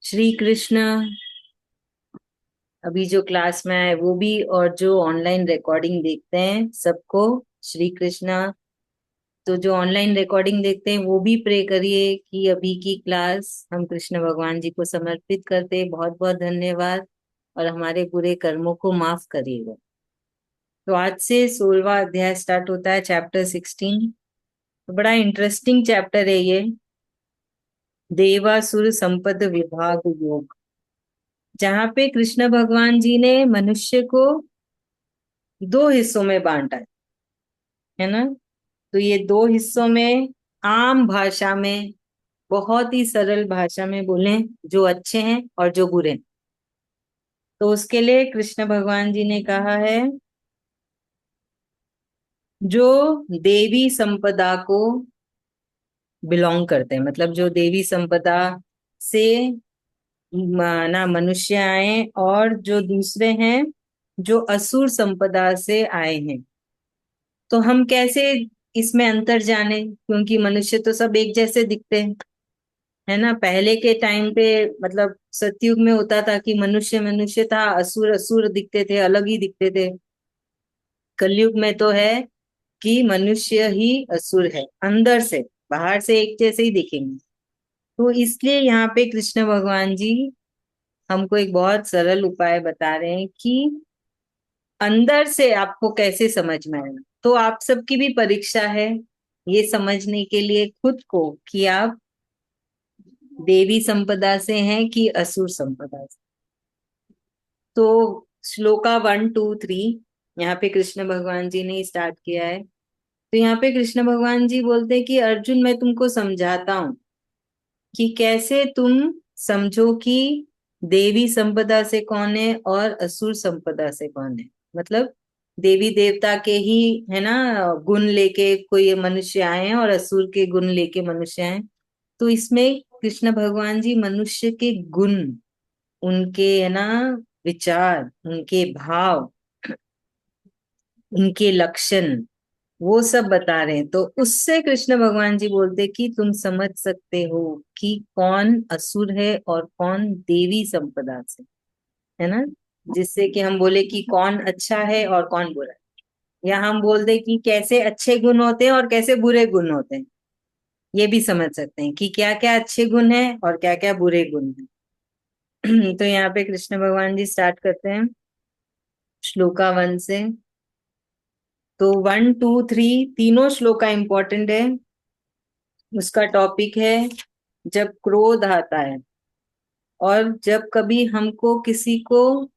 श्री कृष्ण। अभी जो क्लास में आए वो भी और जो ऑनलाइन रिकॉर्डिंग देखते हैं सबको श्री कृष्णा। तो जो ऑनलाइन रिकॉर्डिंग देखते हैं वो भी प्रे करिए कि अभी की क्लास हम कृष्ण भगवान जी को समर्पित करते हैं। बहुत बहुत धन्यवाद। और हमारे बुरे कर्मों को माफ करिएगा। तो आज से 16वां अध्याय स्टार्ट होता है, चैप्टर 16। तो बड़ा इंटरेस्टिंग चैप्टर है ये। देवासुर संपद विभाग योग, जहाँ पे कृष्ण भगवान जी ने मनुष्य को दो हिस्सों में बांटा है ना। तो ये दो हिस्सों में आम भाषा में, बहुत ही सरल भाषा में बोलें, जो अच्छे हैं और जो बुरे हैं। तो उसके लिए कृष्ण भगवान जी ने कहा है, जो देवी संपदा को बिलोंग करते हैं, मतलब जो देवी संपदा से ना मनुष्य आए, और जो दूसरे हैं जो असुर संपदा से आए हैं। तो हम कैसे इसमें अंतर जाने, क्योंकि मनुष्य तो सब एक जैसे दिखते हैं, है ना। पहले के टाइम पे मतलब सतयुग में होता था कि मनुष्य मनुष्य था, असुर असुर दिखते थे, अलग ही दिखते थे। कलयुग में तो है कि मनुष्य ही असुर है, अंदर से, बाहर से एक जैसे ही दिखेंगे। तो इसलिए यहाँ पे कृष्ण भगवान जी हमको एक बहुत सरल उपाय बता रहे हैं कि अंदर से आपको कैसे समझ में आएगा। तो आप सबकी भी परीक्षा है ये समझने के लिए खुद को कि आप देवी संपदा से हैं कि असुर संपदा से। तो श्लोका 1 2 3 यहाँ पे कृष्ण भगवान जी ने स्टार्ट किया है। तो यहाँ पे कृष्ण भगवान जी बोलते हैं कि अर्जुन, मैं तुमको समझाता हूँ कि कैसे तुम समझो कि देवी संपदा से कौन है और असुर संपदा से कौन है। मतलब देवी देवता के ही, है ना, गुण लेके कोई मनुष्य आए हैं और असुर के गुण लेके मनुष्य आए हैं। तो इसमें कृष्ण भगवान जी मनुष्य के गुण, उनके, है ना, विचार, उनके भाव, उनके लक्षण, वो सब बता रहे हैं। तो उससे कृष्ण भगवान जी बोलते कि तुम समझ सकते हो कि कौन असुर है और कौन देवी संपदा से, है ना। जिससे कि हम बोले कि कौन अच्छा है और कौन बुरा है। या हम बोल दे कि कैसे अच्छे गुण होते हैं और कैसे बुरे गुण होते हैं। ये भी समझ सकते हैं कि क्या क्या अच्छे गुण हैं और क्या क्या बुरे गुण हैं। तो यहाँ पे कृष्ण भगवान जी स्टार्ट करते हैं श्लोका 1 से। तो 1 2 3 तीनों श्लोका इंपॉर्टेंट है। उसका टॉपिक है जब क्रोध आता है, और जब कभी हमको किसी को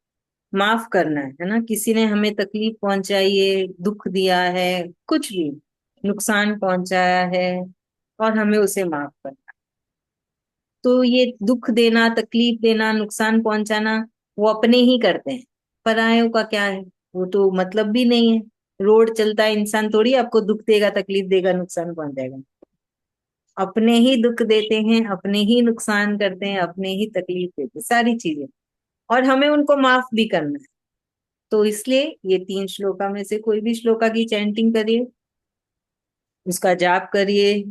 माफ करना है ना। किसी ने हमें तकलीफ पहुंचाई है, दुख दिया है, कुछ भी नुकसान पहुंचाया है, और हमें उसे माफ करना। तो ये दुख देना, तकलीफ देना, नुकसान पहुंचाना वो अपने ही करते हैं। परायों का क्या है, वो तो मतलब भी नहीं है। रोड चलता है इंसान थोड़ी आपको दुख देगा, तकलीफ देगा, नुकसान पहुंचाएगा। अपने ही दुख देते हैं, अपने ही नुकसान करते हैं, अपने ही तकलीफ देते हैं, सारी चीजें। और हमें उनको माफ भी करना है। तो इसलिए ये 3 श्लोका में से कोई भी श्लोका की चैंटिंग करिए, उसका जाप करिए,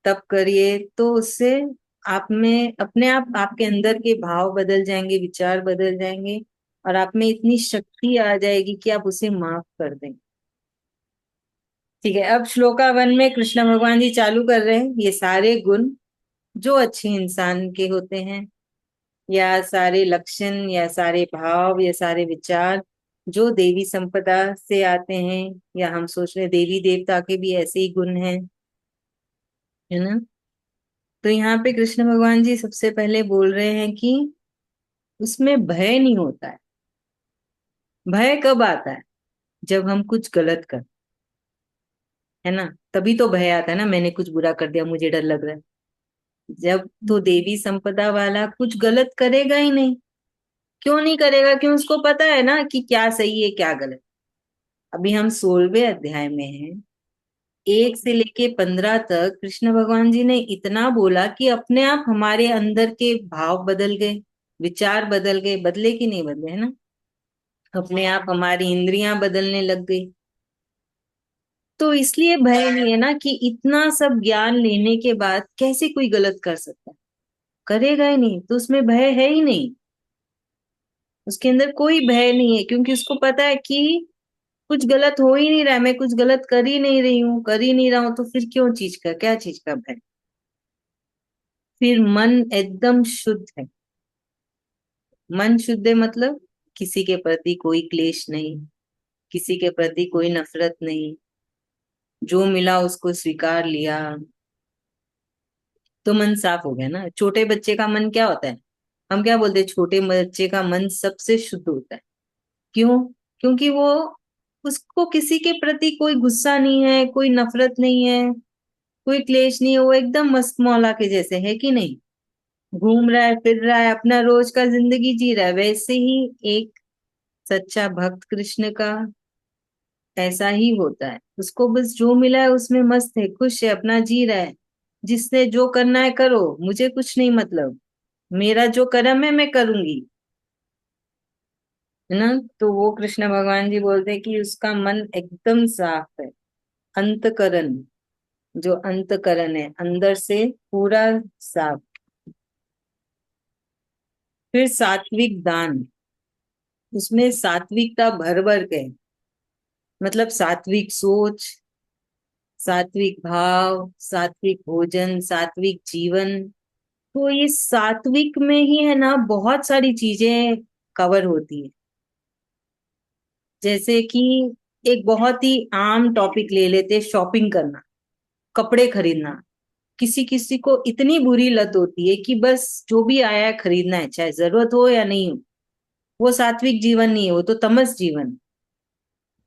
तप करिए, तो उससे आप में अपने आप आपके अंदर के भाव बदल जाएंगे, विचार बदल जाएंगे, और आप में इतनी शक्ति आ जाएगी कि आप उसे माफ कर दें। ठीक है, अब श्लोका 1 में कृष्ण भगवान जी चालू कर रहे हैं ये सारे गुण जो अच्छे इंसान के होते हैं, या सारे लक्षण, या सारे भाव, या सारे विचार जो देवी संपदा से आते हैं, या हम सोच रहे हैं देवी देवता के भी ऐसे ही गुण हैं, है ना। तो यहाँ पे कृष्ण भगवान जी सबसे पहले बोल रहे हैं कि उसमें भय नहीं होता है। भय कब आता है? जब हम कुछ गलत कर, है ना, तभी तो भय आता है ना। मैंने कुछ बुरा कर दिया, मुझे डर लग रहा है। जब तो देवी संपदा वाला कुछ गलत करेगा ही नहीं। क्यों नहीं करेगा? क्यों, उसको पता है ना कि क्या सही है क्या गलत। अभी हम 16वें अध्याय में हैं। 1 से लेके 15 तक कृष्ण भगवान जी ने इतना बोला कि अपने आप हमारे अंदर के भाव बदल गए, विचार बदल गए। बदले कि नहीं बदले, है ना। अपने आप हमारी इंद्रियां बदलने लग गई। तो इसलिए भय नहीं है ना कि इतना सब ज्ञान लेने के बाद कैसे कोई गलत कर सकता है। करेगा ही नहीं, तो उसमें भय है ही नहीं। उसके अंदर कोई भय नहीं है, क्योंकि उसको पता है कि कुछ गलत हो ही नहीं रहा है, मैं कुछ गलत कर ही नहीं रही हूँ, कर ही नहीं रहा हूं, तो फिर क्यों चीज का, क्या चीज का भय। फिर मन एकदम शुद्ध है। मन शुद्ध है मतलब किसी के प्रति कोई क्लेश नहीं, किसी के प्रति कोई नफरत नहीं, जो मिला उसको स्वीकार लिया, तो मन साफ हो गया ना। छोटे बच्चे का मन क्या होता है, हम क्या बोलते हैं, छोटे बच्चे का मन सबसे शुद्ध होता है। क्यों? क्योंकि वो, उसको किसी के प्रति कोई गुस्सा नहीं है, कोई नफरत नहीं है, कोई क्लेश नहीं है, वो एकदम मस्त मौला के जैसे है कि नहीं, घूम रहा है, फिर रहा है, अपना रोज का जिंदगी जी रहा है। वैसे ही एक सच्चा भक्त कृष्ण का ऐसा ही होता है, उसको बस जो मिला है उसमें मस्त है, खुश है, अपना जी रहा है। जिसने जो करना है करो, मुझे कुछ नहीं मतलब, मेरा जो कर्म है मैं करूंगी, है ना। तो वो कृष्ण भगवान जी बोलते हैं कि उसका मन एकदम साफ है। अंतकरण, जो अंतकरण है अंदर से पूरा साफ। फिर सात्विक दान, उसमें सात्विकता भर भर के है। मतलब सात्विक सोच, सात्विक भाव, सात्विक भोजन, सात्विक जीवन। तो ये सात्विक में ही है ना बहुत सारी चीजें कवर होती है। जैसे कि एक बहुत ही आम टॉपिक ले लेते, शॉपिंग करना, कपड़े खरीदना। किसी किसी को इतनी बुरी लत होती है कि बस जो भी आया है खरीदना है, चाहे जरूरत हो या नहीं हो। वो सात्विक जीवन नहीं है, वो तो तमस जीवन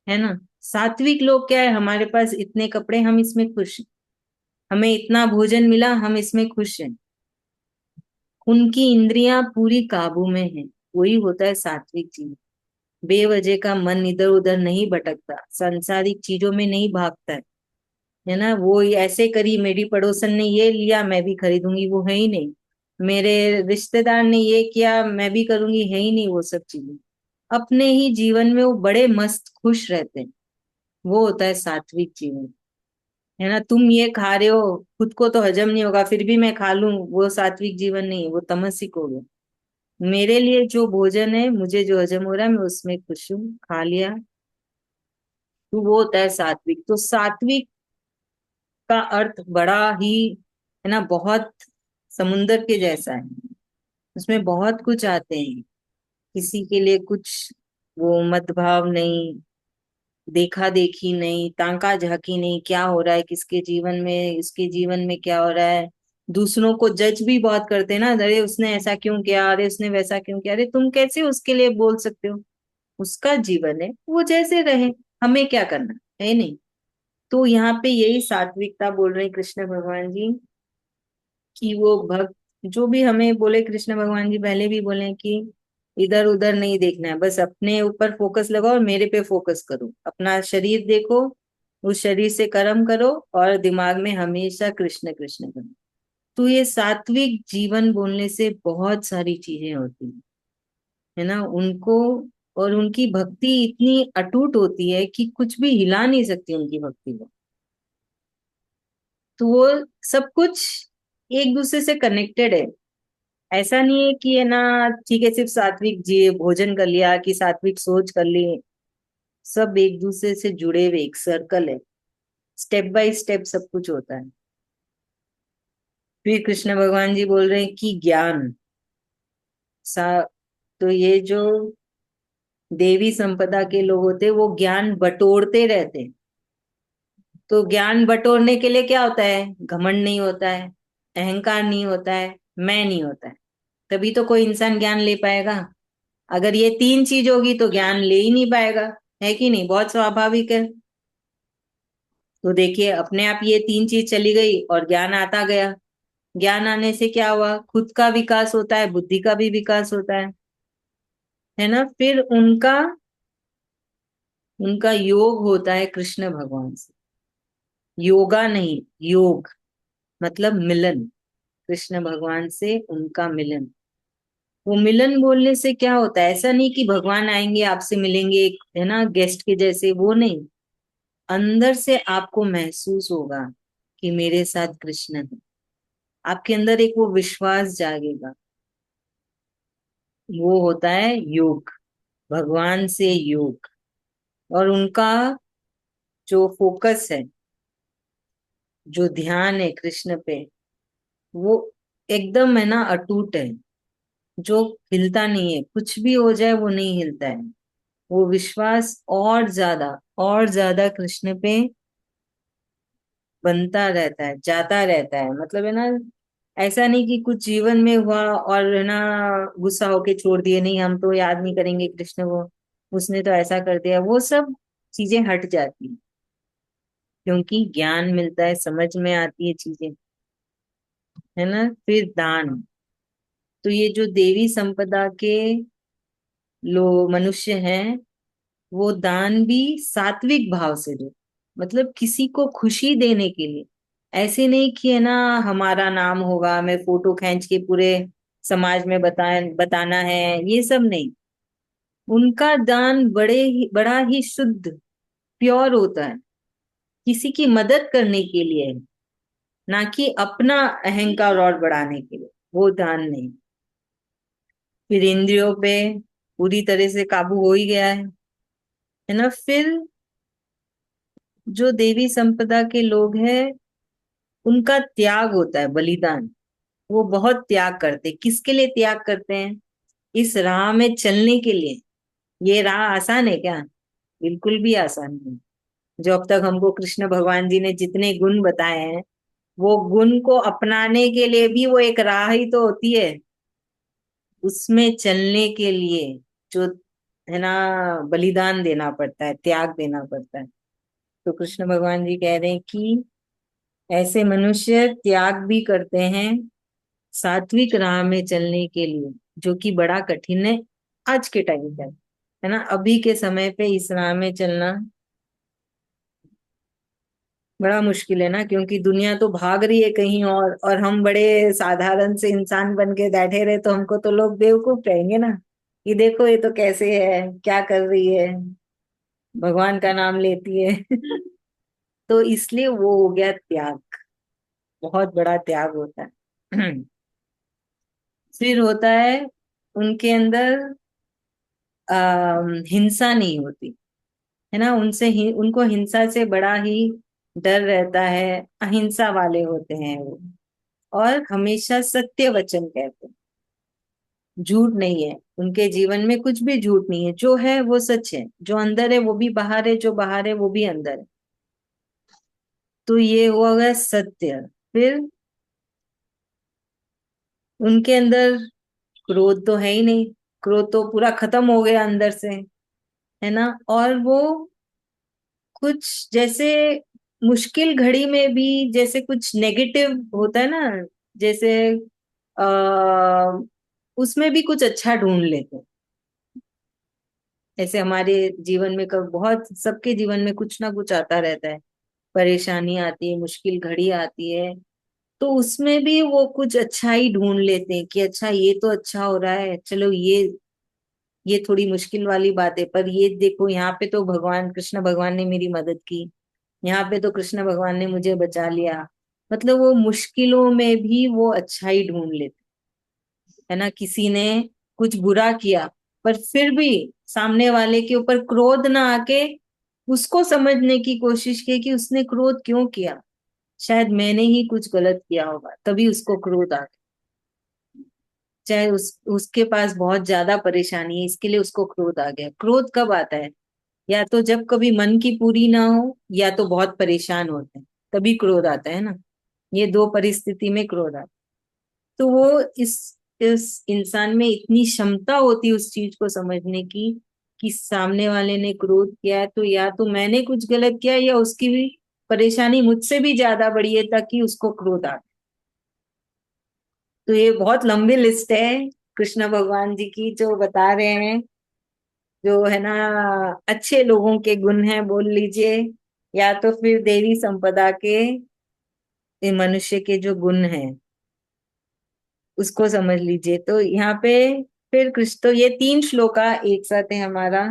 है ना। सात्विक लोग क्या है, हमारे पास इतने कपड़े, हम इसमें खुश हैं, हमें इतना भोजन मिला, हम इसमें खुश हैं। उनकी इंद्रियां पूरी काबू में है, वही होता है सात्विक जीवन। बेवजह का मन इधर उधर नहीं भटकता, सांसारिक चीजों में नहीं भागता है ना। वो ऐसे करी, मेरी पड़ोसन ने ये लिया मैं भी खरीदूंगी, वो है ही नहीं। मेरे रिश्तेदार ने ये किया मैं भी करूंगी, है ही नहीं वो सब चीजें। अपने ही जीवन में वो बड़े मस्त खुश रहते हैं। वो होता है सात्विक जीवन, है ना। तुम ये खा रहे हो, खुद को तो हजम नहीं होगा, फिर भी मैं खा लूं, वो सात्विक जीवन नहीं है, वो तमसिक हो गया। मेरे लिए जो भोजन है, मुझे जो हजम हो रहा है, मैं उसमें खुश हूँ, खा लिया, तो वो होता है सात्विक। तो सात्विक का अर्थ बड़ा ही, है ना, बहुत समुंदर के जैसा है। उसमें बहुत कुछ आते हैं, किसी के लिए कुछ वो मतभाव नहीं, देखा देखी नहीं, तांका झाकी नहीं, क्या हो रहा है किसके जीवन में, इसके जीवन में क्या हो रहा है। दूसरों को जज भी बहुत करते हैं ना, अरे उसने ऐसा क्यों किया, अरे उसने वैसा क्यों किया, अरे तुम कैसे उसके लिए बोल सकते हो, उसका जीवन है, वो जैसे रहे, हमें क्या करना है नहीं। तो यहाँ पे यही सात्विकता बोल रहे हैं कृष्ण भगवान जी, कि वो भक्त जो भी हमें बोले, कृष्ण भगवान जी पहले भी बोले कि इधर उधर नहीं देखना है, बस अपने ऊपर फोकस लगाओ और मेरे पे फोकस करो, अपना शरीर देखो, उस शरीर से कर्म करो, और दिमाग में हमेशा कृष्ण कृष्ण करो। तो ये सात्विक जीवन बोलने से बहुत सारी चीजें होती है ना उनको। और उनकी भक्ति इतनी अटूट होती है कि कुछ भी हिला नहीं सकती उनकी भक्ति को। तो वो सब कुछ एक दूसरे से कनेक्टेड है। ऐसा नहीं है कि है ना, ठीक है सिर्फ सात्विक जी भोजन कर लिया कि सात्विक सोच कर ली। सब एक दूसरे से जुड़े हुए एक सर्कल है, स्टेप बाय स्टेप सब कुछ होता है। फिर कृष्ण भगवान जी बोल रहे हैं कि ज्ञान सा, तो ये जो देवी संपदा के लोग होते हैं, वो ज्ञान बटोरते रहते हैं। तो ज्ञान बटोरने के लिए क्या होता है, घमंड नहीं होता है, अहंकार नहीं होता है, मैं नहीं होता है, तभी तो कोई इंसान ज्ञान ले पाएगा। अगर ये तीन चीज होगी तो ज्ञान ले ही नहीं पाएगा, है कि नहीं, बहुत स्वाभाविक है। तो देखिए अपने आप ये तीन चीज चली गई और ज्ञान आता गया। ज्ञान आने से क्या हुआ, खुद का विकास होता है, बुद्धि का भी विकास होता है ना। फिर उनका उनका योग होता है कृष्ण भगवान से। योगा नहीं, योग मतलब मिलन, कृष्ण भगवान से उनका मिलन। वो मिलन बोलने से क्या होता है, ऐसा नहीं कि भगवान आएंगे आपसे मिलेंगे एक, है ना, गेस्ट के जैसे, वो नहीं। अंदर से आपको महसूस होगा कि मेरे साथ कृष्ण है, आपके अंदर एक वो विश्वास जागेगा। वो होता है योग, भगवान से योग। और उनका जो फोकस है, जो ध्यान है कृष्ण पे, वो एकदम है ना अटूट है, जो हिलता नहीं है, कुछ भी हो जाए वो नहीं हिलता है। वो विश्वास और ज्यादा कृष्ण पे बनता रहता है, जाता रहता है। मतलब है ना, ऐसा नहीं कि कुछ जीवन में हुआ और है ना गुस्सा होके छोड़ दिए, नहीं हम तो याद नहीं करेंगे कृष्ण को, उसने तो ऐसा कर दिया, वो सब चीजें हट जाती हैं। क्योंकि ज्ञान मिलता है, समझ में आती है चीजें, है ना। फिर दान, तो ये जो देवी संपदा के मनुष्य हैं, वो दान भी सात्विक भाव से दो। मतलब किसी को खुशी देने के लिए, ऐसे नहीं कि है ना हमारा नाम होगा, मैं फोटो खींच के पूरे समाज में बताना है, ये सब नहीं। उनका दान बड़ा ही शुद्ध, प्योर होता है, किसी की मदद करने के लिए है, ना कि अपना अहंकार और बढ़ाने के लिए, वो दान नहीं। फिर इंद्रियों पे पूरी तरह से काबू हो ही गया है ना। फिर जो देवी संपदा के लोग हैं, उनका त्याग होता है, बलिदान। वो बहुत त्याग करते, किसके लिए त्याग करते हैं? इस राह में चलने के लिए। ये राह आसान है क्या? बिल्कुल भी आसान नहीं। जो अब तक हमको कृष्ण भगवान जी ने जितने गुण बताए हैं, वो गुण को अपनाने के लिए भी वो एक राह ही तो होती है। उसमें चलने के लिए जो है ना बलिदान देना पड़ता है, त्याग देना पड़ता है। तो कृष्ण भगवान जी कह रहे हैं कि ऐसे मनुष्य त्याग भी करते हैं सात्विक राह में चलने के लिए, जो कि बड़ा कठिन है आज के टाइम पे, है ना। अभी के समय पे इस राह में चलना बड़ा मुश्किल है ना, क्योंकि दुनिया तो भाग रही है कहीं और हम बड़े साधारण से इंसान बन के बैठे रहे तो हमको तो लोग बेवकूफ कहेंगे ना। ये देखो, ये तो कैसे है, क्या कर रही है, भगवान का नाम लेती है। तो इसलिए वो हो गया त्याग, बहुत बड़ा त्याग होता है। फिर होता है उनके अंदर हिंसा नहीं होती, है ना। उनको हिंसा से बड़ा ही डर रहता है, अहिंसा वाले होते हैं वो। और हमेशा सत्य वचन कहते हैं, झूठ नहीं है उनके जीवन में, कुछ भी झूठ नहीं है, जो है वो सच है, जो अंदर है वो भी बाहर है, जो बाहर है वो भी अंदर है। तो ये हुआ गया सत्य। फिर उनके अंदर क्रोध तो है ही नहीं, क्रोध तो पूरा खत्म हो गया अंदर से, है ना। और वो कुछ जैसे मुश्किल घड़ी में भी, जैसे कुछ नेगेटिव होता है ना, जैसे आ, उसमें भी कुछ अच्छा ढूंढ लेते हैं। ऐसे हमारे जीवन में कब बहुत सबके जीवन में कुछ ना कुछ आता रहता है, परेशानी आती है, मुश्किल घड़ी आती है, तो उसमें भी वो कुछ अच्छा ही ढूंढ लेते हैं कि अच्छा ये तो अच्छा हो रहा है, चलो ये थोड़ी मुश्किल वाली बात है, पर ये देखो यहाँ पे तो भगवान कृष्ण भगवान ने मेरी मदद की, यहाँ पे तो कृष्ण भगवान ने मुझे बचा लिया। मतलब वो मुश्किलों में भी वो अच्छा ही ढूंढ लेते, है ना। किसी ने कुछ बुरा किया, पर फिर भी सामने वाले के ऊपर क्रोध ना आके उसको समझने की कोशिश की कि उसने क्रोध क्यों किया, शायद मैंने ही कुछ गलत किया होगा तभी उसको क्रोध आ गया। चाहे उसके पास बहुत ज्यादा परेशानी है, इसके लिए उसको क्रोध आ गया। क्रोध कब आता है? या तो जब कभी मन की पूरी ना हो, या तो बहुत परेशान होते हैं, तभी क्रोध आता है ना। ये दो परिस्थिति में क्रोध आता है। तो वो इस इंसान में इतनी क्षमता होती है उस चीज को समझने की, कि सामने वाले ने क्रोध किया है तो या तो मैंने कुछ गलत किया, या उसकी भी परेशानी मुझसे भी ज्यादा बड़ी है ताकि उसको क्रोध आ। तो ये बहुत लंबी लिस्ट है कृष्ण भगवान जी की जो बता रहे हैं, जो है ना अच्छे लोगों के गुण हैं बोल लीजिए, या तो फिर देवी संपदा के, ये मनुष्य के जो गुण हैं उसको समझ लीजिए। तो यहाँ पे फिर कृष्ण, तो ये तीन श्लोका एक साथ है हमारा।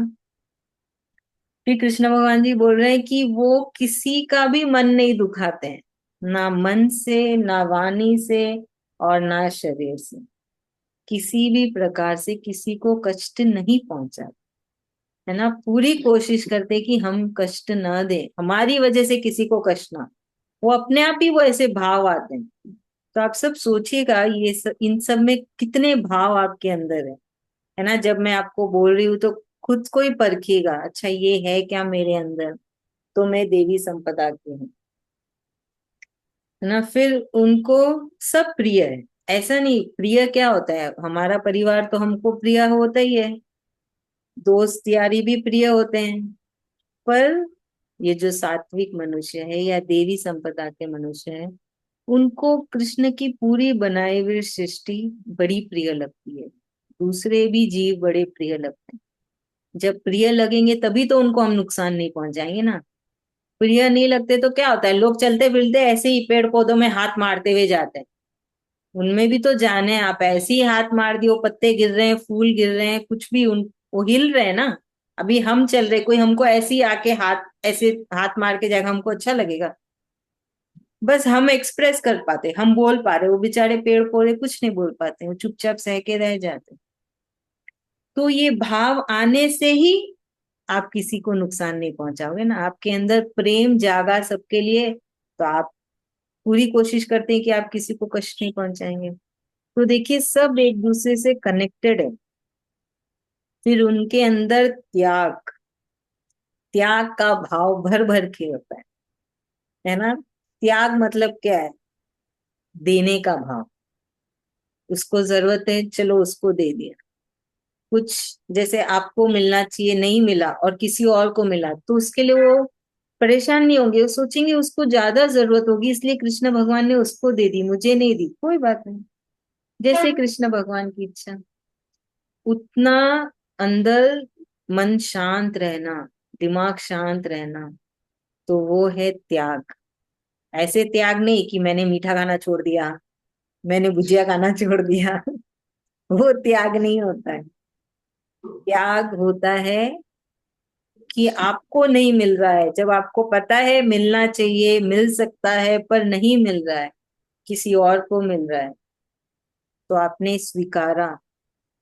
फिर कृष्ण भगवान जी बोल रहे हैं कि वो किसी का भी मन नहीं दुखाते हैं, ना मन से, ना वाणी से, और ना शरीर से, किसी भी प्रकार से किसी को कष्ट नहीं पहुंचा, है ना। पूरी कोशिश करते कि हम कष्ट ना दें, हमारी वजह से किसी को कष्ट ना, वो अपने आप ही वो ऐसे भाव आते हैं। तो आप सब सोचिएगा इन सब में कितने भाव आपके अंदर है ना। जब मैं आपको बोल रही हूँ तो खुद को ही परखिएगा, अच्छा ये है क्या मेरे अंदर, तो मैं देवी संपदा की हूँ, है ना। फिर उनको सब प्रिय है, ऐसा नहीं, प्रिय क्या होता है, हमारा परिवार तो हमको प्रिय होता ही है, दोस्त यारी भी प्रिय होते हैं, पर ये जो सात्विक मनुष्य है या देवी संपदा के मनुष्य है, उनको कृष्ण की पूरी बनाई हुई सृष्टि बड़ी प्रिय लगती है, दूसरे भी जीव बड़े प्रिय लगते हैं। जब प्रिय लगेंगे तभी तो उनको हम नुकसान नहीं पहुंचाएंगे ना। प्रिय नहीं लगते तो क्या होता है, लोग चलते फिरते ऐसे ही पेड़ पौधों में हाथ मारते हुए जाते हैं, उनमें भी तो जान है, आप ऐसे ही हाथ मार दियो, पत्ते गिर रहे हैं, फूल गिर रहे हैं, कुछ भी, उन वो हिल रहे हैं ना। अभी हम चल रहे, कोई हमको ऐसे ही आके हाथ ऐसे हाथ मार के जाएगा, हमको अच्छा लगेगा? बस हम एक्सप्रेस कर पाते, हम बोल पा रहे, वो बेचारे पेड़ पौधे कुछ नहीं बोल पाते, वो चुपचाप सह के रह जाते। तो ये भाव आने से ही आप किसी को नुकसान नहीं पहुंचाओगे ना, आपके अंदर प्रेम जागा सबके लिए, तो आप पूरी कोशिश करते हैं कि आप किसी को कष्ट नहीं पहुंचाएंगे। तो देखिए सब एक दूसरे से कनेक्टेड है। फिर उनके अंदर त्याग, त्याग का भाव भर भर के होता है ना। त्याग मतलब क्या है, देने का भाव, उसको जरूरत है चलो उसको दे दिया। कुछ जैसे आपको मिलना चाहिए नहीं मिला और किसी और को मिला, तो उसके लिए वो परेशान नहीं होंगे, वो सोचेंगे उसको ज्यादा जरूरत होगी इसलिए कृष्ण भगवान ने उसको दे दी, मुझे नहीं दी, कोई बात नहीं, जैसे कृष्ण भगवान की इच्छा। उतना अंदर मन शांत रहना, दिमाग शांत रहना, तो वो है त्याग। ऐसे त्याग नहीं कि मैंने मीठा खाना छोड़ दिया, मैंने भुजिया खाना छोड़ दिया वो त्याग नहीं होता है। त्याग होता है कि आपको नहीं मिल रहा है, जब आपको पता है मिलना चाहिए, मिल सकता है, पर नहीं मिल रहा है, किसी और को मिल रहा है, तो आपने स्वीकारा।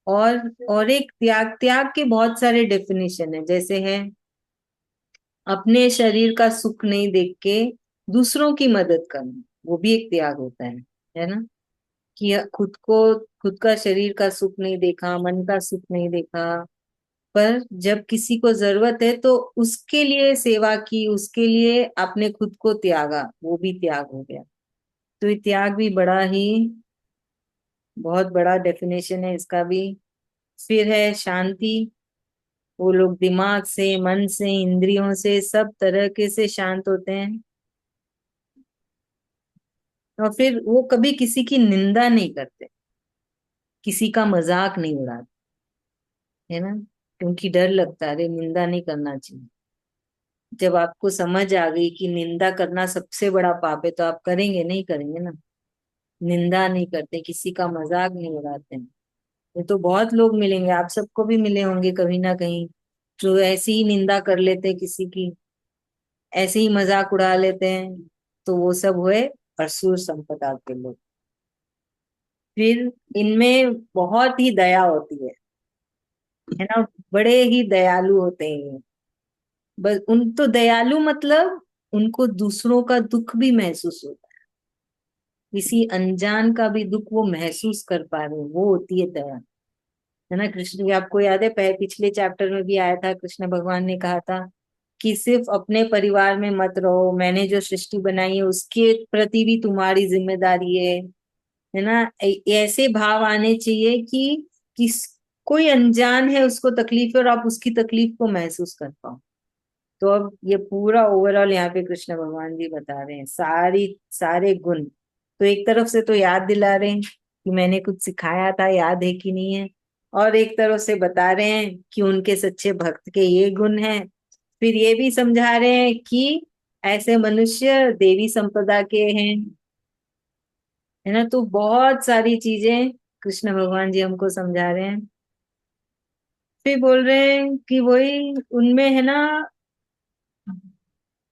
और एक त्याग, त्याग के बहुत सारे डेफिनेशन है, जैसे है अपने शरीर का सुख नहीं देख के दूसरों की मदद करना, वो भी एक त्याग होता है ना। कि खुद का शरीर का सुख नहीं देखा, मन का सुख नहीं देखा, पर जब किसी को जरूरत है तो उसके लिए सेवा की, उसके लिए आपने खुद को त्यागा, वो भी त्याग हो गया। तो ये त्याग भी बड़ा ही, बहुत बड़ा डेफिनेशन है इसका भी। फिर है शांति, वो लोग दिमाग से, मन से, इंद्रियों से, सब तरह के से शांत होते हैं। और फिर वो कभी किसी की निंदा नहीं करते, किसी का मजाक नहीं उड़ाते, है ना। क्योंकि डर लगता है, अरे निंदा नहीं करना चाहिए। जब आपको समझ आ गई कि निंदा करना सबसे बड़ा पाप है, तो आप करेंगे नहीं, करेंगे ना। निंदा नहीं करते, किसी का मजाक नहीं उड़ाते हैं। ये तो बहुत लोग मिलेंगे, आप सबको भी मिले होंगे कहीं ना कहीं, जो ऐसी ही निंदा कर लेते हैं किसी की, ऐसे ही मजाक उड़ा लेते हैं, तो वो सब हुए असुर संपदा के लोग। फिर इनमें बहुत ही दया होती है ना, बड़े ही दयालु होते हैं ये। बस उन तो दयालु मतलब उनको दूसरों का दुख भी महसूस होता है, किसी अनजान का भी दुख वो महसूस कर पा रहे हैं, वो होती है दया, है ना। कृष्ण की आपको याद है, पिछले चैप्टर में भी आया था, कृष्ण भगवान ने कहा था कि सिर्फ अपने परिवार में मत रहो, मैंने जो सृष्टि बनाई है उसके प्रति भी तुम्हारी जिम्मेदारी है ना। ऐसे भाव आने चाहिए कि किस कोई अनजान है, उसको तकलीफ है और आप उसकी तकलीफ को महसूस कर पाओ। तो अब ये पूरा ओवरऑल यहाँ पे कृष्ण भगवान जी बता रहे हैं सारी सारे गुण, तो एक तरफ से तो याद दिला रहे हैं कि मैंने कुछ सिखाया था, याद है कि नहीं है, और एक तरफ से बता रहे हैं कि उनके सच्चे भक्त के ये गुण हैं। फिर ये भी समझा रहे हैं कि ऐसे मनुष्य देवी संपदा के हैं, है ना। तो बहुत सारी चीजें कृष्ण भगवान जी हमको समझा रहे हैं। फिर बोल रहे हैं कि वही उनमें है ना,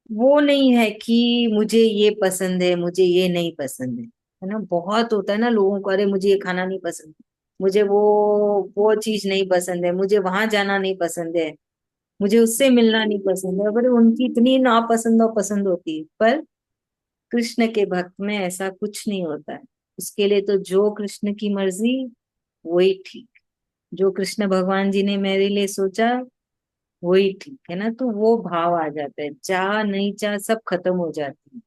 वो नहीं है कि मुझे ये पसंद है, मुझे ये नहीं पसंद है ना। बहुत होता है ना लोगों को, अरे मुझे ये खाना नहीं पसंद, मुझे वो चीज नहीं पसंद है, मुझे वहां जाना नहीं पसंद है, मुझे उससे मिलना नहीं पसंद है। पर उनकी इतनी नापसंद और पसंद होती है। पर कृष्ण के भक्त में ऐसा कुछ नहीं होता है। उसके लिए तो जो कृष्ण की मर्जी वही ठीक, जो कृष्ण भगवान जी ने मेरे लिए सोचा वही ठीक है ना। तो वो भाव आ जाता है, चाह नहीं चाह सब खत्म हो जाती है।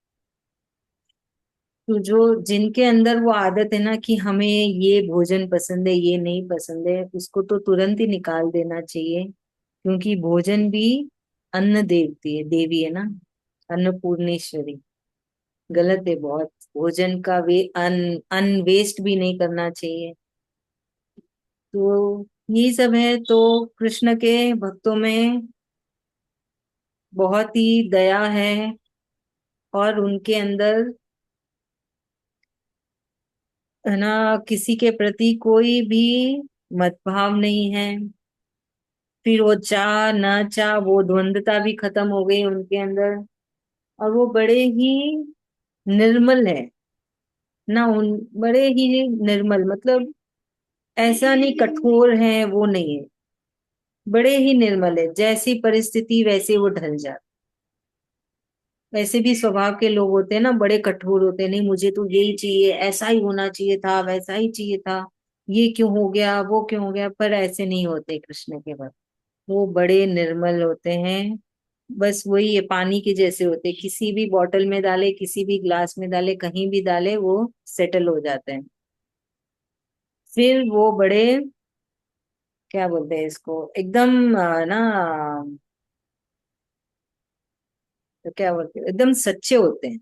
तो जो जिनके अंदर वो आदत है ना कि हमें ये भोजन पसंद है ये नहीं पसंद है, उसको तो तुरंत ही निकाल देना चाहिए। क्योंकि भोजन भी अन्न देवती है, देवी है ना, अन्नपूर्णेश्वरी। गलत है बहुत। भोजन का वे अन्न अन्न वेस्ट भी नहीं करना चाहिए। तो यही सब है। तो कृष्ण के भक्तों में बहुत ही दया है, और उनके अंदर है ना किसी के प्रति कोई भी मतभाव नहीं है। फिर वो चाह न चाह वो द्वंद्वता भी खत्म हो गई उनके अंदर। और वो बड़े ही निर्मल है ना, उन बड़े ही निर्मल मतलब ऐसा नहीं कठोर है, वो नहीं है। बड़े ही निर्मल है, जैसी परिस्थिति वैसे वो ढल जाते। वैसे भी स्वभाव के लोग होते हैं ना, बड़े कठोर होते हैं, नहीं मुझे तो यही चाहिए, ऐसा ही होना चाहिए था, वैसा ही चाहिए था, ये क्यों हो गया वो क्यों हो गया। पर ऐसे नहीं होते कृष्ण के भक्त। वो बड़े निर्मल होते हैं। बस वही है, पानी के जैसे होते हैं, किसी भी बोतल में डाले, किसी भी ग्लास में डाले, कहीं भी डाले वो सेटल हो जाते हैं। फिर वो बड़े, क्या बोलते हैं इसको, एकदम ना, तो क्या बोलते हैं, एकदम सच्चे होते हैं।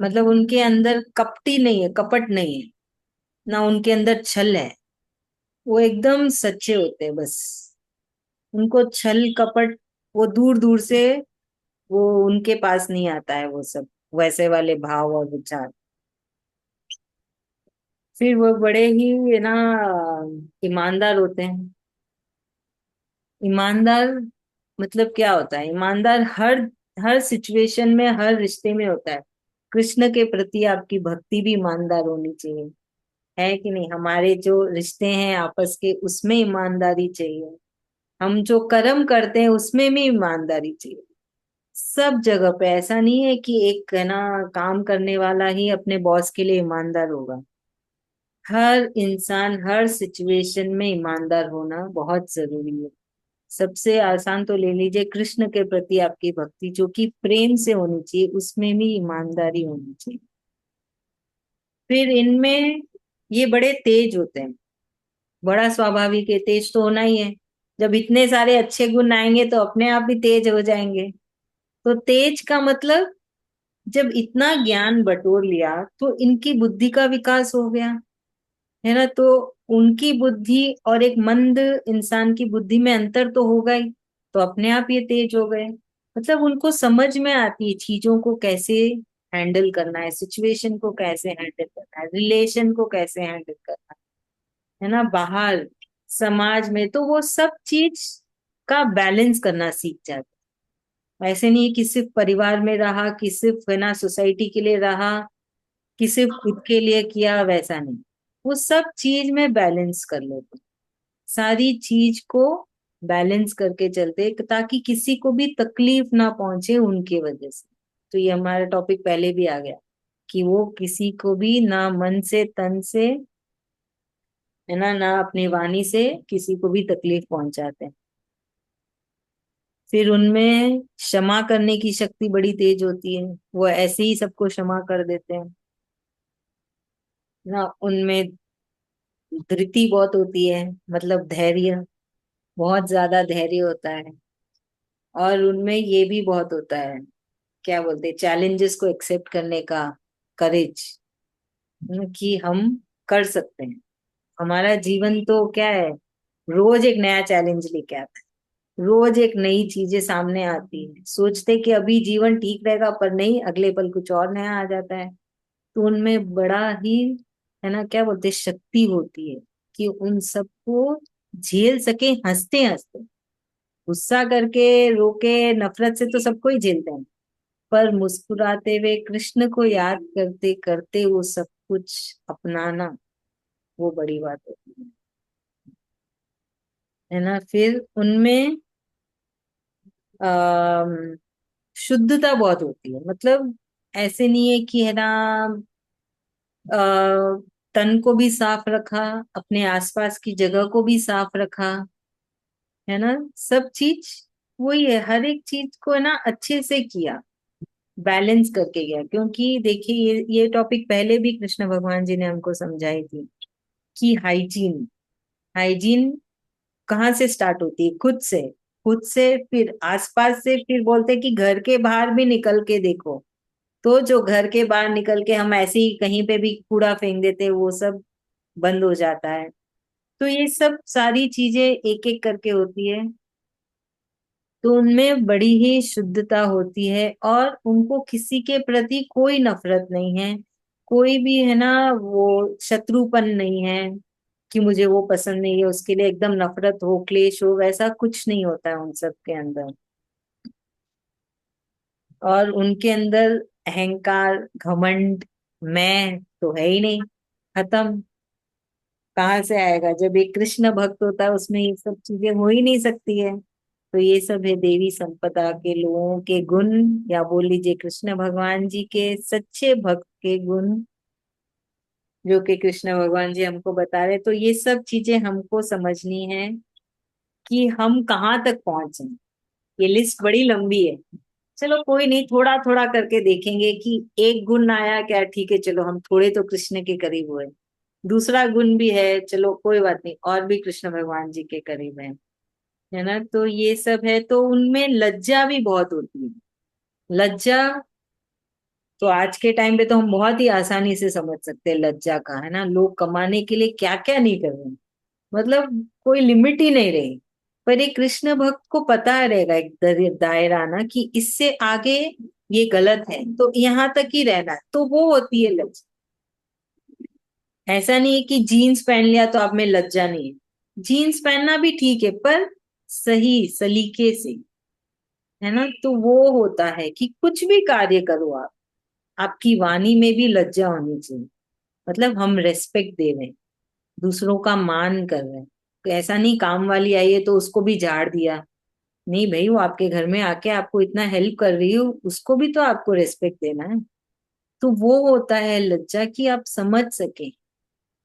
मतलब उनके अंदर कपटी नहीं है, कपट नहीं है, ना उनके अंदर छल है। वो एकदम सच्चे होते हैं बस। उनको छल कपट वो दूर दूर से, वो उनके पास नहीं आता है वो सब, वैसे वाले भाव और विचार। फिर वो बड़े ही है ना ईमानदार होते हैं। ईमानदार मतलब क्या होता है, ईमानदार हर हर सिचुएशन में, हर रिश्ते में होता है। कृष्ण के प्रति आपकी भक्ति भी ईमानदार होनी चाहिए, है कि नहीं। हमारे जो रिश्ते हैं आपस के, उसमें ईमानदारी चाहिए। हम जो कर्म करते हैं उसमें भी ईमानदारी चाहिए। सब जगह पे ऐसा नहीं है कि एक है ना काम करने वाला ही अपने बॉस के लिए ईमानदार होगा। हर इंसान हर सिचुएशन में ईमानदार होना बहुत जरूरी है। सबसे आसान तो ले लीजिए कृष्ण के प्रति आपकी भक्ति, जो कि प्रेम से होनी चाहिए, उसमें भी ईमानदारी होनी चाहिए। फिर इनमें ये बड़े तेज होते हैं। बड़ा स्वाभाविक है, तेज तो होना ही है। जब इतने सारे अच्छे गुण आएंगे तो अपने आप भी तेज हो जाएंगे। तो तेज का मतलब, जब इतना ज्ञान बटोर लिया तो इनकी बुद्धि का विकास हो गया, है ना। तो उनकी बुद्धि और एक मंद इंसान की बुद्धि में अंतर तो होगा ही। तो अपने आप ये तेज हो गए। मतलब उनको समझ में आती है चीजों को कैसे हैंडल करना है, सिचुएशन को कैसे हैंडल करना है, रिलेशन को कैसे हैंडल करना है ना, बाहर समाज में। तो वो सब चीज का बैलेंस करना सीख जाते। ऐसे नहीं कि सिर्फ परिवार में रहा, कि सिर्फ है ना सोसाइटी के लिए रहा, कि सिर्फ खुद के लिए किया, वैसा नहीं। वो सब चीज में बैलेंस कर लेते, सारी चीज को बैलेंस करके चलते, ताकि किसी को भी तकलीफ ना पहुंचे उनके वजह से। तो ये हमारा टॉपिक पहले भी आ गया कि वो किसी को भी ना मन से तन से, है ना, ना अपनी वाणी से किसी को भी तकलीफ पहुंचाते हैं। फिर उनमें क्षमा करने की शक्ति बड़ी तेज होती है, वो ऐसे ही सबको क्षमा कर देते हैं ना। उनमें धृति बहुत होती है, मतलब धैर्य, बहुत ज्यादा धैर्य होता है। और उनमें ये भी बहुत होता है, क्या बोलते हैं, चैलेंजेस को एक्सेप्ट करने का करेज, कि हम कर सकते हैं। हमारा जीवन तो क्या है, रोज एक नया चैलेंज लेके आता है, रोज एक नई चीजें सामने आती है। सोचते कि अभी जीवन ठीक रहेगा, पर नहीं, अगले पल कुछ और नया आ जाता है। तो उनमें बड़ा ही, है ना, क्या बोलते हैं, शक्ति होती है कि उन सबको झेल सके हंसते हंसते। गुस्सा करके, रोके, नफरत से तो सबको ही झेलते हैं, पर मुस्कुराते हुए कृष्ण को याद करते करते वो सब कुछ अपनाना, वो बड़ी बात होती है ना। फिर उनमें आ, शुद्धता बहुत होती है, मतलब ऐसे नहीं है कि है ना, आ, तन को भी साफ रखा, अपने आसपास की जगह को भी साफ रखा, है ना, सब चीज वही है, हर एक चीज को है ना अच्छे से किया, बैलेंस करके गया। क्योंकि देखिए ये टॉपिक पहले भी कृष्ण भगवान जी ने हमको समझाई थी कि हाइजीन, हाइजीन कहाँ से स्टार्ट होती है? खुद से, खुद से, फिर आसपास से, फिर बोलते हैं कि घर के बाहर भी निकल के देखो। तो जो घर के बाहर निकल के हम ऐसे ही कहीं पे भी कूड़ा फेंक देते हैं, वो सब बंद हो जाता है। तो ये सब सारी चीजें एक एक करके होती है, तो उनमें बड़ी ही शुद्धता होती है, और उनको किसी के प्रति कोई नफरत नहीं है, कोई भी है ना वो शत्रुपन नहीं है कि मुझे वो पसंद नहीं है, उसके लिए एकदम नफरत हो, क्लेश हो, वैसा कुछ नहीं होता है उन सब के अंदर। और उनके अंदर अहंकार, घमंड, मैं तो है ही नहीं, खत्म। कहाँ से आएगा? जब एक कृष्ण भक्त होता है उसमें ये सब चीजें हो ही नहीं सकती है। तो ये सब है देवी संपदा के लोगों के गुण, या बोल लीजिए कृष्ण भगवान जी के सच्चे भक्त के गुण, जो कि कृष्ण भगवान जी हमको बता रहे। तो ये सब चीजें हमको समझनी है कि हम कहाँ तक पहुंचे। ये लिस्ट बड़ी लंबी है, चलो कोई नहीं, थोड़ा थोड़ा करके देखेंगे कि एक गुण आया क्या, ठीक है, चलो हम थोड़े तो कृष्ण के करीब हुए। दूसरा गुण भी है, चलो कोई बात नहीं, और भी कृष्ण भगवान जी के करीब है ना। तो ये सब है, तो उनमें लज्जा भी बहुत होती है। लज्जा तो आज के टाइम पे तो हम बहुत ही आसानी से समझ सकते हैं लज्जा का, है ना। लोग कमाने के लिए क्या क्या नहीं कर रहे हैं, मतलब कोई लिमिट ही नहीं रही। पर एक कृष्ण भक्त को पता रहेगा एक दायरा ना, कि इससे आगे ये गलत है, तो यहाँ तक ही रहना है, तो वो होती है लज्जा। ऐसा नहीं है कि जीन्स पहन लिया तो आप में लज्जा नहीं है, जीन्स पहनना भी ठीक है, पर सही सलीके से, है ना। तो वो होता है कि कुछ भी कार्य करो आप, आपकी वाणी में भी लज्जा होनी चाहिए, मतलब हम रेस्पेक्ट दे रहे हैं, दूसरों का मान कर रहे हैं। तो ऐसा नहीं काम वाली आई है तो उसको भी झाड़ दिया, नहीं भाई, वो आपके घर में आके आपको इतना हेल्प कर रही हो, उसको भी तो आपको रेस्पेक्ट देना है। तो वो होता है लज्जा, कि आप समझ सके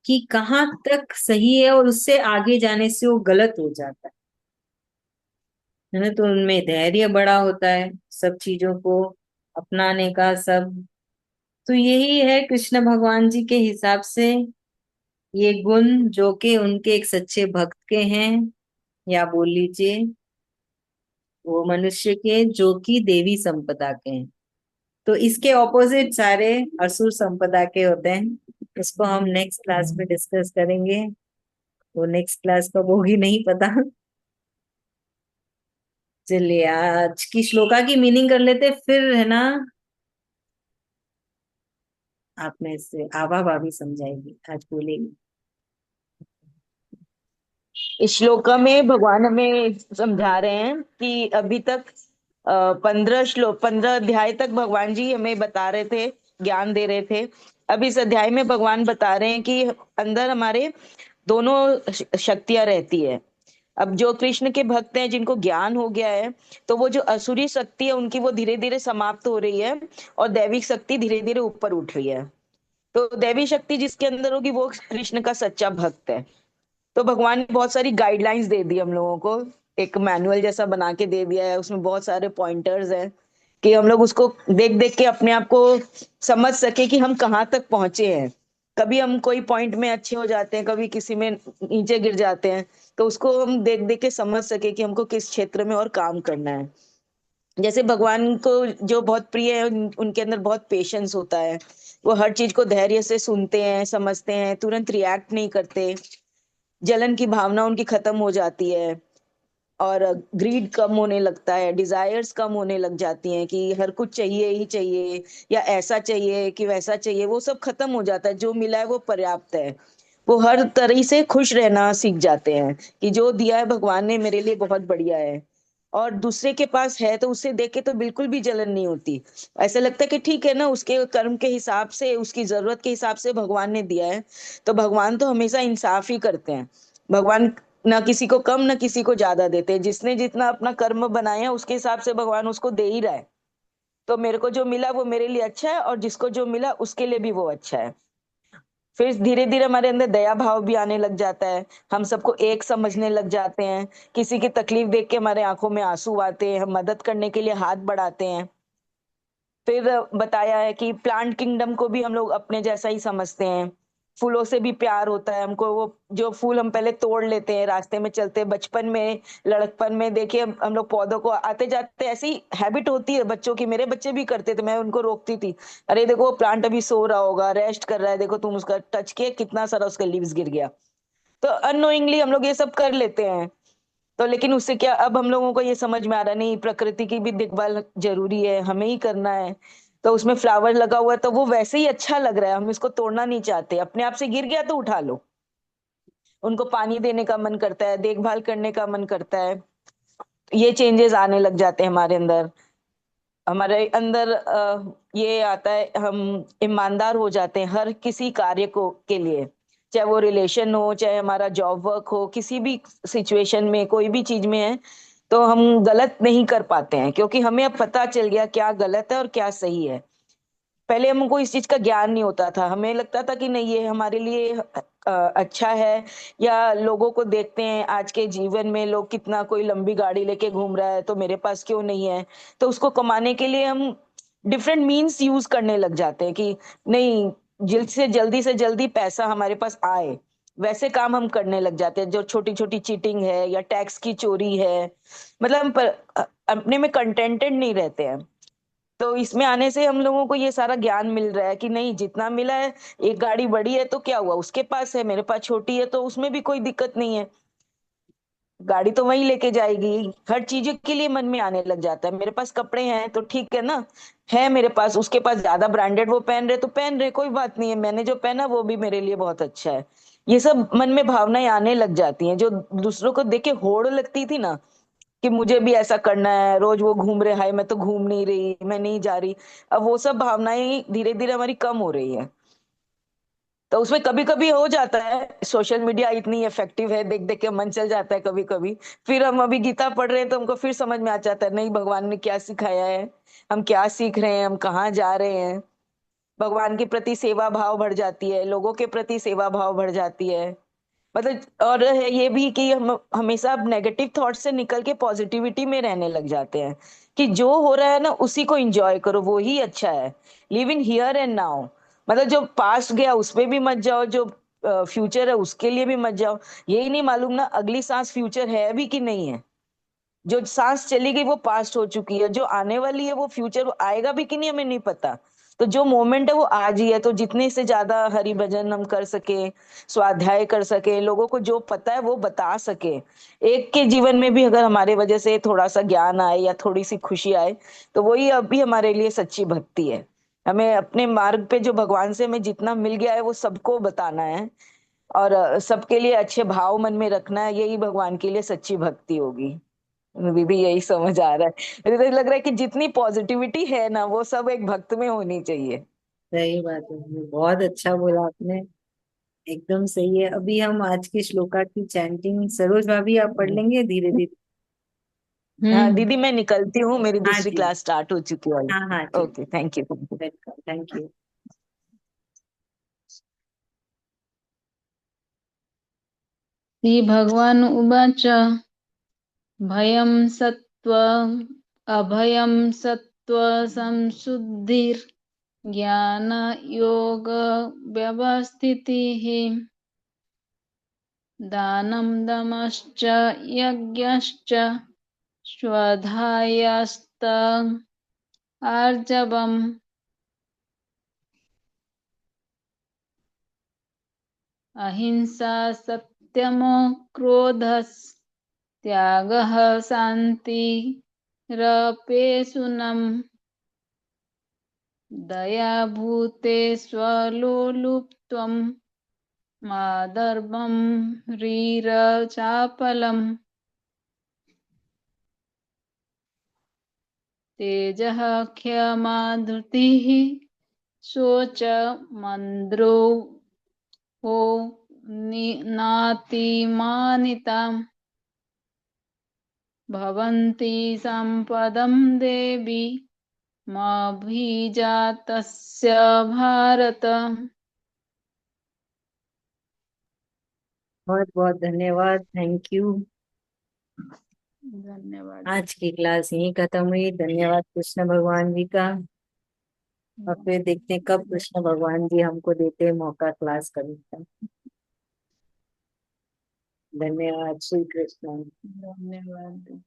कि कहाँ तक सही है और उससे आगे जाने से वो गलत हो जाता है ना। तो उनमें धैर्य बड़ा होता है सब चीजों को अपनाने का, सब। तो यही है कृष्ण भगवान जी के हिसाब से ये गुण, जो कि उनके एक सच्चे भक्त के हैं, या बोल लीजिए वो मनुष्य के जो कि देवी संपदा के हैं। तो इसके ऑपोजिट सारे असुर संपदा के होते हैं। इसको हम नेक्स्ट क्लास में डिस्कस करेंगे, वो नेक्स्ट क्लास कब होगी नहीं पता। चलिए आज की श्लोका की मीनिंग कर लेते, फिर है ना आप में से आभा भाभी समझाएगी, आज बोलेगी। इस श्लोक में भगवान हमें समझा रहे हैं कि अभी तक 15 अध्याय तक भगवान जी हमें बता रहे थे, ज्ञान दे रहे थे। अब इस अध्याय में भगवान बता रहे हैं कि अंदर हमारे दोनों शक्तियां रहती है। अब जो कृष्ण के भक्त हैं जिनको ज्ञान हो गया है, तो वो जो असुरी शक्ति है उनकी वो धीरे धीरे समाप्त हो रही है, और दैविक शक्ति धीरे धीरे ऊपर उठ रही है। तो दैवी शक्ति जिसके अंदर होगी वो कृष्ण का सच्चा भक्त है। तो भगवान ने बहुत सारी गाइडलाइंस दे दी हम लोगों को, एक मैनुअल जैसा बना के दे दिया है, उसमें बहुत सारे पॉइंटर्स हैं कि हम लोग उसको देख देख के अपने आप को समझ सके कि हम कहाँ तक पहुंचे हैं। कभी हम कोई पॉइंट में अच्छे हो जाते हैं, कभी किसी में नीचे गिर जाते हैं, तो उसको हम देख देख के समझ सके कि हमको किस क्षेत्र में और काम करना है। जैसे भगवान को जो बहुत प्रिय है, उनके अंदर बहुत पेशेंस होता है। वो हर चीज को धैर्य से सुनते हैं, समझते हैं, तुरंत रिएक्ट नहीं करते। जलन की भावना उनकी खत्म हो जाती है, और ग्रीड कम होने लगता है, डिजायर्स कम होने लग जाती हैं कि हर कुछ चाहिए ही चाहिए, या ऐसा चाहिए कि वैसा चाहिए, वो सब खत्म हो जाता है। जो मिला है वो पर्याप्त है। वो हर तरह से खुश रहना सीख जाते हैं कि जो दिया है भगवान ने मेरे लिए बहुत बढ़िया है। और दूसरे के पास है तो उससे देख के तो बिल्कुल भी जलन नहीं होती। ऐसा लगता है कि ठीक है ना, उसके कर्म के हिसाब से, उसकी जरूरत के हिसाब से भगवान ने दिया है। तो भगवान तो हमेशा इंसाफ ही करते हैं। भगवान ना किसी को कम ना किसी को ज्यादा देते हैं। जिसने जितना अपना कर्म बनाया उसके हिसाब से भगवान उसको दे ही रहा है। तो मेरे को जो मिला वो मेरे लिए अच्छा है, और जिसको जो मिला उसके लिए भी वो अच्छा है। फिर धीरे धीरे हमारे अंदर दया भाव भी आने लग जाता है। हम सबको एक समझने लग जाते हैं। किसी की तकलीफ देख के हमारे आंखों में आंसू आते हैं, हम मदद करने के लिए हाथ बढ़ाते हैं। फिर बताया है कि प्लांट किंगडम को भी हम लोग अपने जैसा ही समझते हैं। फूलों से भी प्यार होता है हमको। वो जो फूल हम पहले तोड़ लेते हैं रास्ते में चलते, बचपन में, लड़कपन में, देखिए हम लोग पौधों को आते जाते, ऐसी हैबिट होती है बच्चों की। मेरे बच्चे भी करते थे, मैं उनको रोकती थी। अरे देखो वो प्लांट अभी सो रहा होगा, रेस्ट कर रहा है, देखो तुम उसका टच किए, कितना सारा उसका लीव्स गिर गया। तो अननोइंगली हम लोग ये सब कर लेते हैं। तो लेकिन उससे क्या, अब हम लोगों को ये समझ में आ रहा, नहीं, प्रकृति की भी देखभाल जरूरी है, हमें ही करना है। तो उसमें फ्लावर लगा हुआ है तो वो वैसे ही अच्छा लग रहा है, हम इसको तोड़ना नहीं चाहते। अपने आप से गिर गया तो उठा लो। उनको पानी देने का मन करता है, देखभाल करने का मन करता है। ये चेंजेस आने लग जाते हैं हमारे अंदर। हमारे अंदर ये आता है, हम ईमानदार हो जाते हैं हर किसी कार्य को के लिए। चाहे वो रिलेशन हो, चाहे हमारा जॉब वर्क हो, किसी भी सिचुएशन में, कोई भी चीज में है, तो हम गलत नहीं कर पाते हैं, क्योंकि हमें अब पता चल गया क्या गलत है और क्या सही है। पहले हमको इस चीज का ज्ञान नहीं होता था, हमें लगता था कि नहीं ये हमारे लिए अच्छा है। या लोगों को देखते हैं आज के जीवन में, लोग कितना, कोई लंबी गाड़ी लेके घूम रहा है तो मेरे पास क्यों नहीं है। तो उसको कमाने के लिए हम डिफरेंट मीन्स यूज करने लग जाते हैं कि नहीं, जल्दी से जल्दी पैसा हमारे पास आए, वैसे काम हम करने लग जाते हैं। जो छोटी छोटी चीटिंग है या टैक्स की चोरी है, मतलब हम अपने में कंटेंटेड नहीं रहते हैं। तो इसमें आने से हम लोगों को ये सारा ज्ञान मिल रहा है कि नहीं, जितना मिला है, एक गाड़ी बड़ी है तो क्या हुआ, उसके पास है, मेरे पास छोटी है तो उसमें भी कोई दिक्कत नहीं है। गाड़ी तो वही लेके जाएगी। हर चीज के लिए मन में आने लग जाता है, मेरे पास कपड़े हैं तो ठीक है ना, है मेरे पास, उसके पास ज्यादा ब्रांडेड वो पहन रहे तो पहन रहे, कोई बात नहीं है, मैंने जो पहना वो भी मेरे लिए बहुत अच्छा है। ये सब मन में भावनाएं आने लग जाती हैं। जो दूसरों को देख के होड़ लगती थी ना, कि मुझे भी ऐसा करना है, रोज वो घूम रहे, हाय मैं तो घूम नहीं रही, मैं नहीं जा रही, अब वो सब भावनाएं धीरे धीरे हमारी कम हो रही है। तो उसमें कभी कभी हो जाता है, सोशल मीडिया इतनी इफेक्टिव है, देख देख के मन चल जाता है कभी कभी। फिर हम अभी गीता पढ़ रहे हैं तो हमको फिर समझ में आ जाता है, नहीं भगवान ने क्या सिखाया है, हम क्या सीख रहे हैं, हम कहाँ जा रहे हैं। भगवान के प्रति सेवा भाव बढ़ जाती है, लोगों के प्रति सेवा भाव बढ़ जाती है। मतलब और है ये भी कि हम हमेशा अब नेगेटिव थॉट से निकल के पॉजिटिविटी में रहने लग जाते हैं, कि जो हो रहा है ना उसी को एंजॉय करो, वो ही अच्छा है। Live in here and now. मतलब जो पास्ट गया उसमें भी मत जाओ, जो फ्यूचर है उसके लिए भी मत जाओ। यही नहीं मालूम ना अगली सांस फ्यूचर है भी कि नहीं है। जो सांस चली गई वो पास्ट हो चुकी है, जो आने वाली है वो फ्यूचर आएगा भी कि नहीं हमें नहीं पता। तो जो मोमेंट है वो आज ही है। तो जितने से ज्यादा हरि भजन हम कर सके, स्वाध्याय कर सके, लोगों को जो पता है वो बता सके, एक के जीवन में भी अगर हमारे वजह से थोड़ा सा ज्ञान आए या थोड़ी सी खुशी आए, तो वही अभी हमारे लिए सच्ची भक्ति है। हमें अपने मार्ग पे जो भगवान से हमें जितना मिल गया है वो सबको बताना है, और सबके लिए अच्छे भाव मन में रखना है, यही भगवान के लिए सच्ची भक्ति होगी। मुझे भी यही समझ आ रहा है, मुझे तो लग रहा है कि जितनी पॉजिटिविटी है ना वो सब एक भक्त में होनी चाहिए। सही बात है, बहुत अच्छा बोला आपने। एकदम सही है। अभी हम आज की श्लोका की चैंटिंग, सरोज भाभी आप पढ़ लेंगे धीरे धीरे? हाँ हम्म। दीदी, मैं निकलती हूँ, मेरी हाँ दूसरी जी। क्लास स्टार्ट हो चुकी है। हाँ हाँ ठीक। Okay, thank you. Welcome, thank you. Shri भगवान उवाच भयं सत्त्व अभयं सत्त्व संशुद्धिर् ज्ञानयोग व्यवस्थितिः दानं दमश्च यज्ञश्च स्वाध्यायस्त आर्जवम् अहिंसा सत्यमो क्रोधस् त्यागः शान्तिरपेशुनम् दया भूतेष्वलोलुप्त्वम् मादर्भं ह्रीरचापलम् तेजः क्षमा धृतिः शोच मन्द्रो नातिमानिताम् भवन्ति सम्पदं देवी माभिजातस्य भारत। बहुत बहुत धन्यवाद, थैंक यू। धन्यवाद। आज की क्लास यहीं खत्म हुई। धन्यवाद कृष्ण भगवान जी का। और फिर देखते हैं कब कृष्ण भगवान जी हमको देते हैं मौका क्लास करने का। धन्यवाद, श्री कृष्ण। धन्यवाद।